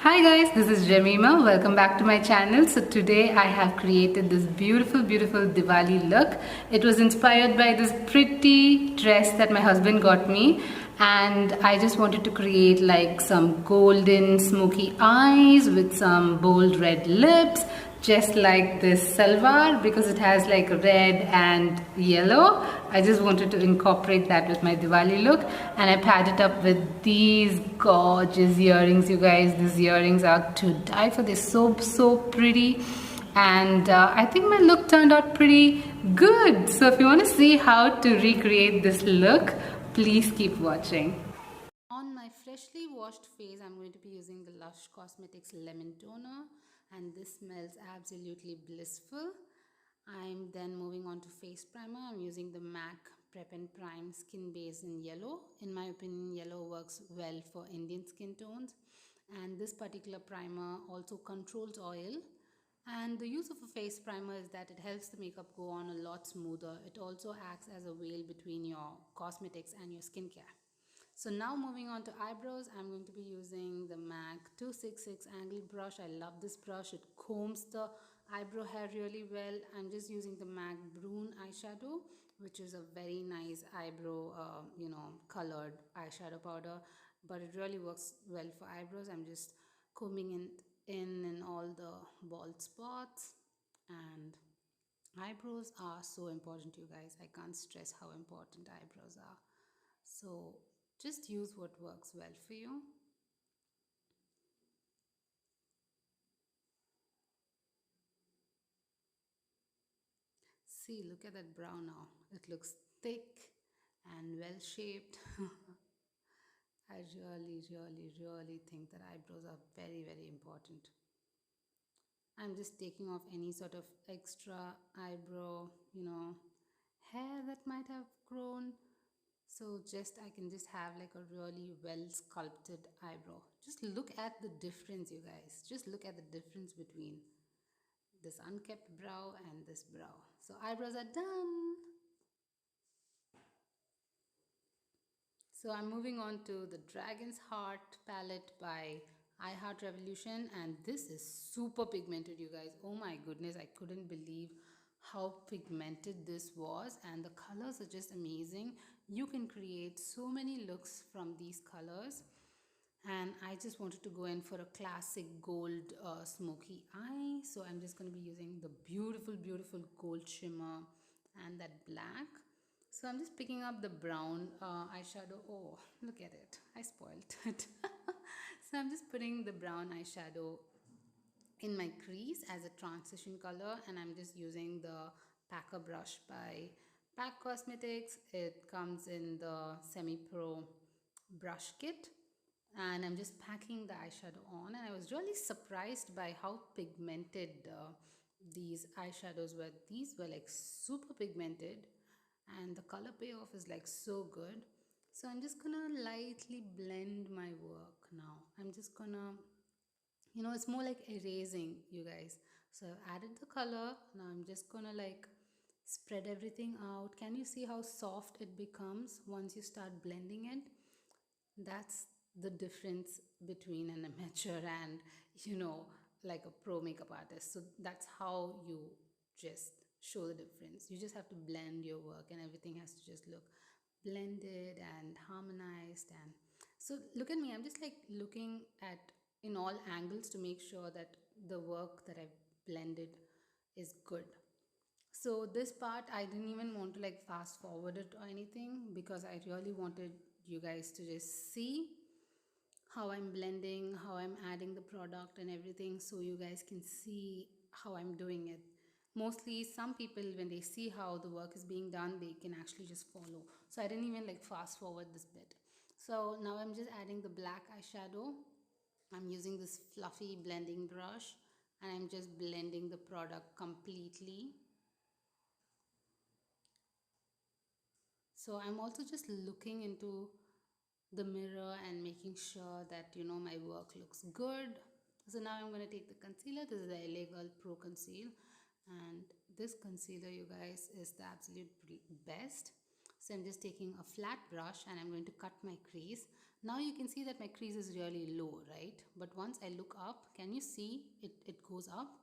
Hi guys, this is Jemima. Welcome back to my channel. So today I have created this beautiful Diwali look. It was inspired by this pretty dress that my husband got me, and I just wanted to create like some golden smoky eyes with some bold red lips, just like this salwar, because it has like red and yellow. I just wanted to incorporate that with my Diwali look, and I paired it up with these gorgeous earrings. You guys, these earrings are to die for. They're so pretty, and I think my look turned out pretty good. So if you want to see how to recreate this look, please keep watching. On my freshly washed face, I'm going to be using the Lush Cosmetics Lemon Toner, and this smells absolutely blissful. I'm then moving on to face primer. I'm using the MAC Prep and Prime Skin Base in yellow. In my opinion, yellow works well for Indian skin tones, and this particular primer also controls oil. And the use of a face primer is that it helps the makeup go on a lot smoother. It also acts as a veil between your cosmetics and your skincare. So now moving on to eyebrows, I'm going to be using the MAC 266 angle brush. I love this brush. It combs the eyebrow hair really well. I'm just using the MAC Brun eyeshadow, which is a very nice eyebrow, colored eyeshadow powder, but it really works well for eyebrows. I'm just combing it in all the bald spots, and eyebrows are so important, you guys. I can't stress how important eyebrows are. So just use what works well for you. See, look at that brow now. It looks thick and well shaped. I really think that eyebrows are very important. I'm just taking off any sort of extra eyebrow, hair that might have grown. So I can just have like a really well sculpted eyebrow. Just look at the difference, you guys. Just look at the difference between this unkept brow and this brow. So eyebrows are done. So I'm moving on to the Dragon's Heart palette by I Heart Revolution, and this is super pigmented, you guys. Oh my goodness, I couldn't believe how pigmented this was, and the colors are just amazing. You can create so many looks from these colors, and I just wanted to go in for a classic gold smoky eye. So I'm just going to be using the beautiful gold shimmer and that black. So I'm just picking up the brown eyeshadow. Oh, look at it. I spoiled it. So I'm just putting the brown eyeshadow in my crease as a transition color, and I'm just using the Packer brush by Pack Cosmetics. It comes in the semi-pro brush kit, and I'm just packing the eyeshadow on, and I was really surprised by how pigmented these eyeshadows were. These were like super pigmented, and the color payoff is like so good. So I'm just gonna lightly blend my work now. I'm just gonna, it's more like erasing, you guys. So I've added the color. Now I'm just gonna like spread everything out. Can you see how soft it becomes once you start blending it? That's the difference between an amateur and, like a pro makeup artist. So that's how you just show the difference. You just have to blend your work, and everything has to just look blended and harmonized. And so look at me, I'm just like looking at in all angles to make sure that the work that I've blended is good. So this part I didn't even want to like fast forward it or anything, because I really wanted you guys to just see how I'm blending, how I'm adding the product and everything, so you guys can see how I'm doing it. Mostly some people, when they see how the work is being done, they can actually just follow. So I didn't even like fast forward this bit. So now I'm just adding the black eyeshadow. I'm using this fluffy blending brush, and I'm just blending the product completely. So I'm also just looking into the mirror and making sure that my work looks good. So now I'm going to take the concealer. This is the LA Girl Pro Conceal, and this concealer, you guys, is the absolute best. So I'm just taking a flat brush and I'm going to cut my crease. Now you can see that my crease is really low, right? But once I look up, can you see it goes up?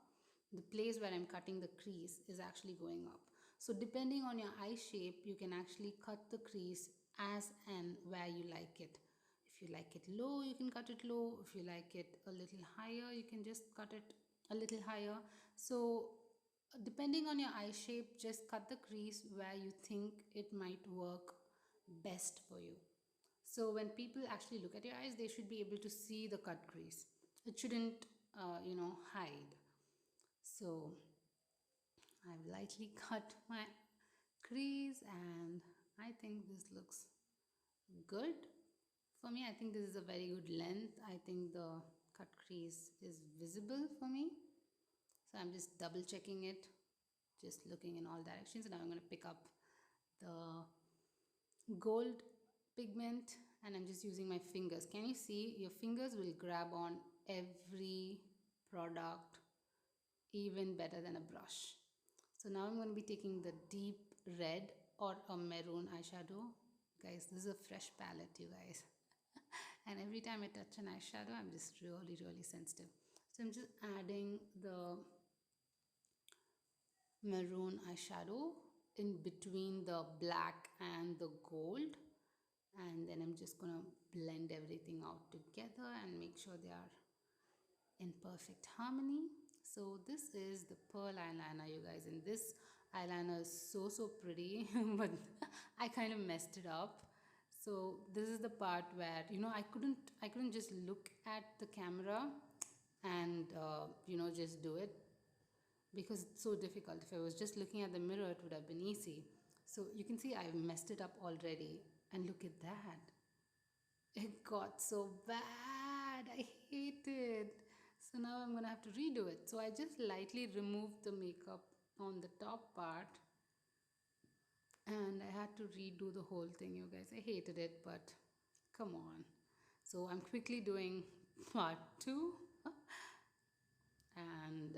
The place where I'm cutting the crease is actually going up. So depending on your eye shape, you can actually cut the crease as and where you like it. If you like it low, you can cut it low. If you like it a little higher, you can just cut it a little higher. So depending on your eye shape, just cut the crease where you think it might work best for you. So when people actually look at your eyes, they should be able to see the cut crease. It shouldn't, hide. So I've lightly cut my crease and I think this looks good. For me, I think this is a very good length. I think the cut crease is visible for me. So I'm just double checking it, just looking in all directions. Now I'm going to pick up the gold pigment and I'm just using my fingers. Can you see? Your fingers will grab on every product even better than a brush. So now I'm going to be taking the deep red or a maroon eyeshadow. Guys, this is a fresh palette, you guys. And every time I touch an eyeshadow, I'm just really, really sensitive. So I'm just adding the maroon eyeshadow in between the black and the gold. And then I'm just gonna blend everything out together and make sure they are in perfect harmony. So this is the pearl eyeliner, you guys, and this eyeliner is so pretty, but I kind of messed it up. So this is the part where I couldn't just look at the camera and just do it, because it's so difficult. If I was just looking at the mirror, it would have been easy. So you can see I've messed it up already, and look at that. It got so bad. I hate it. So now I'm gonna have to redo it. So I just lightly removed the makeup on the top part and I had to redo the whole thing, you guys. I hated it, but come on. So I'm quickly doing part two and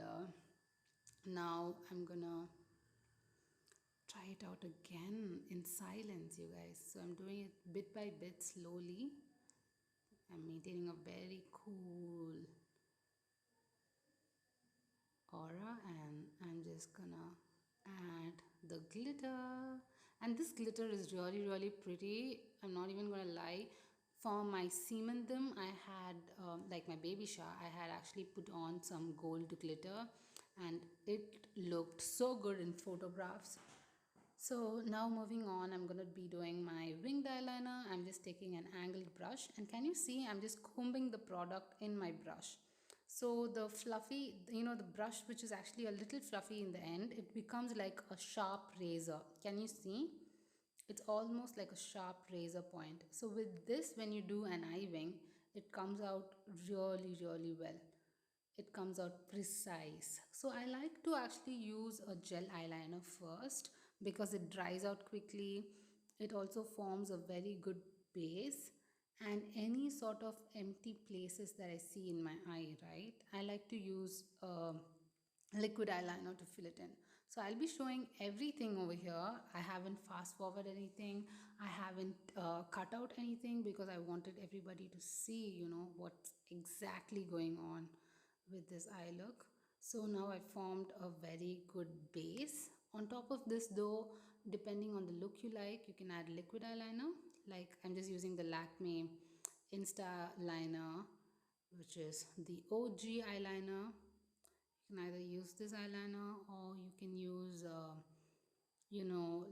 now I'm gonna try it out again in silence, you guys. So I'm doing it bit by bit slowly. I'm maintaining a very cool aura and I'm just gonna add the glitter, and this glitter is really pretty. I'm not even gonna lie. For my sementum, I had like my baby shower, I had actually put on some gold glitter and it looked so good in photographs. So now moving on, I'm going to be doing my winged eyeliner. I'm just taking an angled brush and can you see I'm just combing the product in my brush. So the fluffy, the brush which is actually a little fluffy in the end, it becomes like a sharp razor. Can you see? It's almost like a sharp razor point. So with this, when you do an eye wing, it comes out really well. It comes out precise. So I like to actually use a gel eyeliner first because it dries out quickly. It also forms a very good base, and any sort of empty places that I see in my eye, right, I like to use liquid eyeliner to fill it in. So I'll be showing everything over here. I haven't fast forward anything. I haven't cut out anything because I wanted everybody to see, what's exactly going on with this eye look. So now I formed a very good base. On top of this though, depending on the look you like, you can add liquid eyeliner. Like I'm just using the Lakme Insta liner, which is the OG eyeliner. You can either use this eyeliner or you can use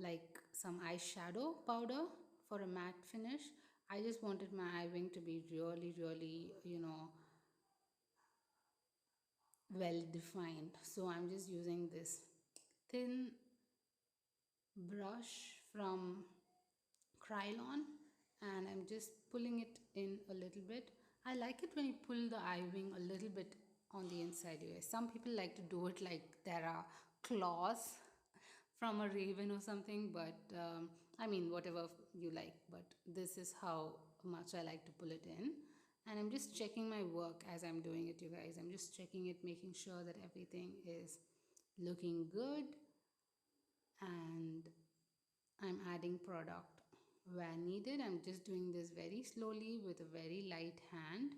like some eyeshadow powder for a matte finish. I just wanted my eye wing to be really well defined, so I'm just using this thin brush from Krylon and I'm just pulling it in a little bit. I like it when you pull the eye wing a little bit on the inside, you guys. Some people like to do it like there are claws from a raven or something, but I mean, whatever you like, but this is how much I like to pull it in. And I'm just checking my work as I'm doing it, you guys. I'm just checking it, making sure that everything is looking good, and I'm adding product where needed. I'm just doing this very slowly with a very light hand,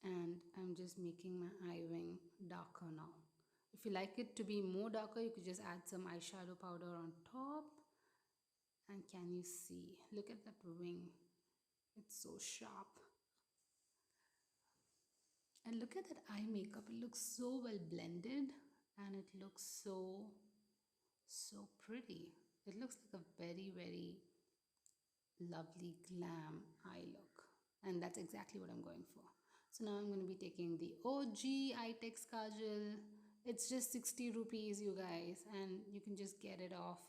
and I'm just making my eye wing darker now. If you like it to be more darker, you could just add some eyeshadow powder on top. And can you see? Look at that wing. It's so sharp. And look at that eye makeup. It looks so well blended and it looks so pretty. It looks like a very, very lovely glam eye look. And that's exactly what I'm going for. So now I'm going to be taking the OG Eye-Tex Kajal. It's just 60 rupees, you guys, and you can just get it off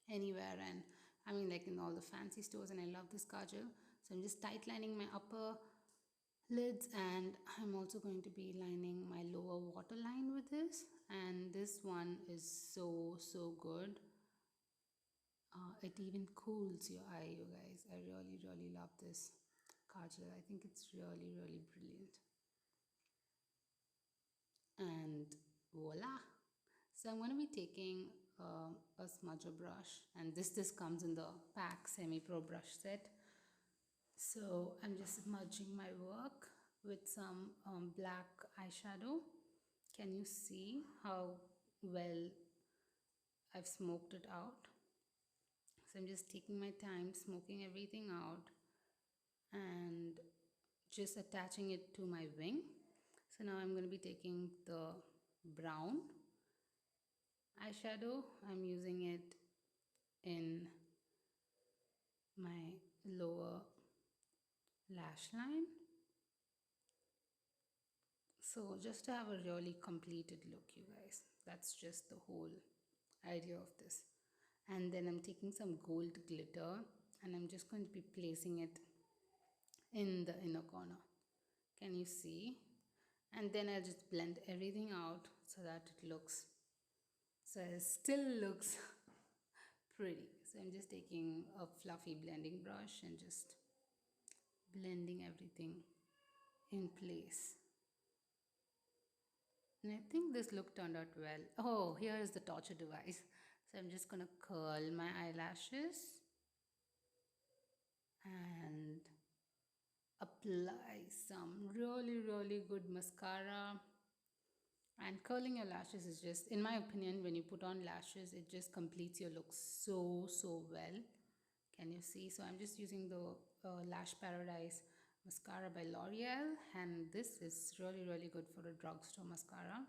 anywhere, and I mean like in all the fancy stores, and I love this kajal. So I'm just tight lining my upper lids, and I'm also going to be lining my lower waterline with this, and this one is so good. It even cools your eye, you guys. I really love this kajal. I think it's really brilliant. And voila. So I'm going to be taking a smudger brush, and this comes in the pack semi pro brush set. So I'm just smudging my work with some black eyeshadow. Can you see how well I've smoked it out? So I'm just taking my time, smoking everything out, and just attaching it to my wing. So now I'm going to be taking the brown eyeshadow. I'm using it in my lower lash line. So just to have a really completed look, you guys. That's just the whole idea of this. And then I'm taking some gold glitter and I'm just going to be placing it in the inner corner. Can you see? And then I'll just blend everything out so that it looks, so it still looks pretty. So I'm just taking a fluffy blending brush and just blending everything in place. And I think this look turned out well. Oh, here is the torture device. So I'm just gonna curl my eyelashes and apply some really good mascara. And curling your lashes is just, in my opinion, when you put on lashes, it just completes your look so well. Can you see? So I'm just using the Lash Paradise mascara by L'Oreal, and this is really good for a drugstore mascara.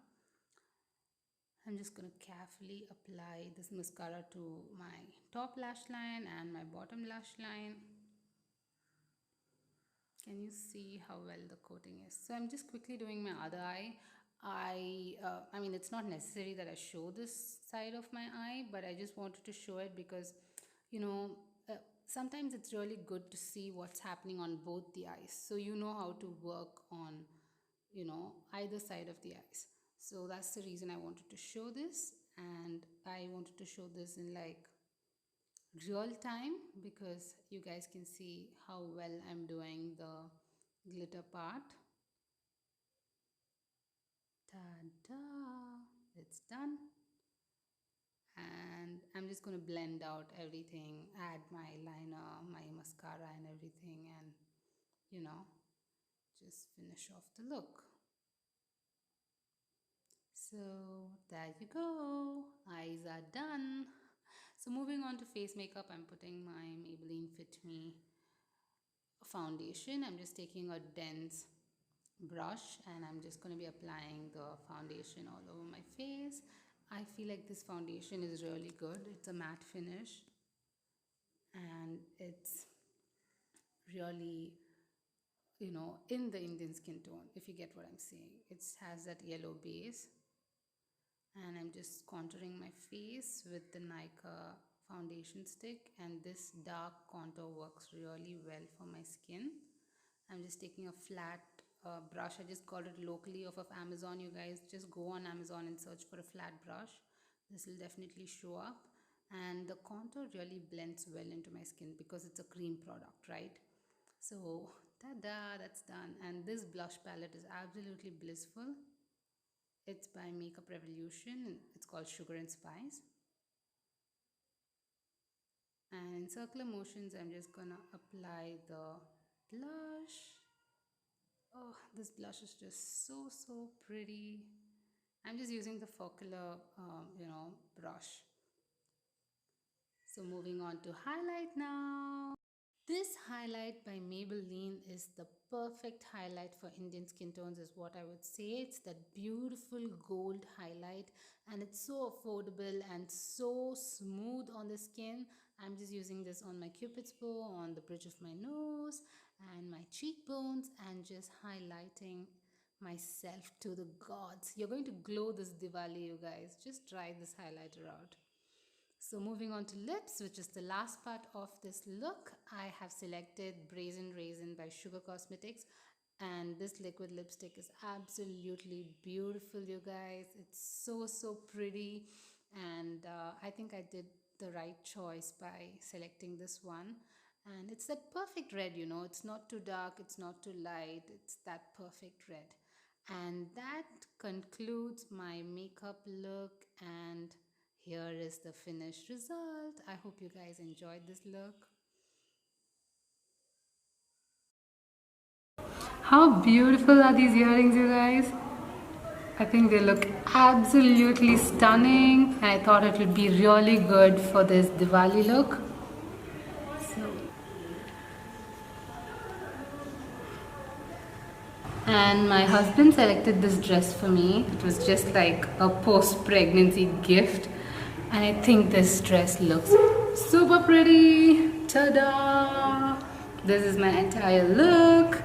I'm just going to carefully apply this mascara to my top lash line and my bottom lash line. Can you see how well the coating is? So I'm just quickly doing my other eye. I mean, it's not necessary that I show this side of my eye, but I just wanted to show it because, you know, sometimes it's really good to see what's happening on both the eyes. So you know how to work on, you know, either side of the eyes. So that's the reason I wanted to show this, and I wanted to show this in like real time because you guys can see how well I'm doing the glitter part. Ta-da! It's done. And I'm just going to blend out everything, add my liner, my mascara and everything, and you know, just finish off the look. So there you go, eyes are done. So moving on to face makeup, I'm putting my Maybelline Fit Me foundation. I'm just taking a dense brush and I'm just going to be applying the foundation all over my face. I feel like this foundation is really good. It's a matte finish and it's really, you know, in the Indian skin tone, if you get what I'm saying. It has that yellow base, and I'm just contouring my face with the Nykaa foundation stick, and this dark contour works really well for my skin. I'm just taking a flat brush. I just got it locally off of Amazon. You guys just go on Amazon and search for a flat brush. This will definitely show up, and the contour really blends well into my skin because it's a cream product, right? So ta-da, that's done. And this blush palette is absolutely blissful. It's by Makeup Revolution. It's called Sugar and Spice. And in circular motions, I'm just gonna apply the blush. Oh, this blush is just so pretty. I'm just using the Focular, brush. So moving on to highlight now. This highlight by Maybelline is the perfect highlight for Indian skin tones is what I would say. It's that beautiful gold highlight and it's so affordable and so smooth on the skin. I'm just using this on my cupid's bow, on the bridge of my nose and my cheekbones and just highlighting myself to the gods. You're going to glow this Diwali, you guys. Just try this highlighter out. So moving on to lips, which is the last part of this look, I have selected Brazen Rasin by Sugar Cosmetics. And this liquid lipstick is absolutely beautiful, you guys. It's so pretty. And I think I did the right choice by selecting this one. And it's that perfect red, it's not too dark, it's not too light, it's that perfect red. And that concludes my makeup look, and here is the finished result. I hope you guys enjoyed this look. How beautiful are these earrings, you guys? I think they look absolutely stunning. I thought it would be really good for this Diwali look. And my husband selected this dress for me. It was just like a post-pregnancy gift. And I think this dress looks super pretty. Ta-da! This is my entire look.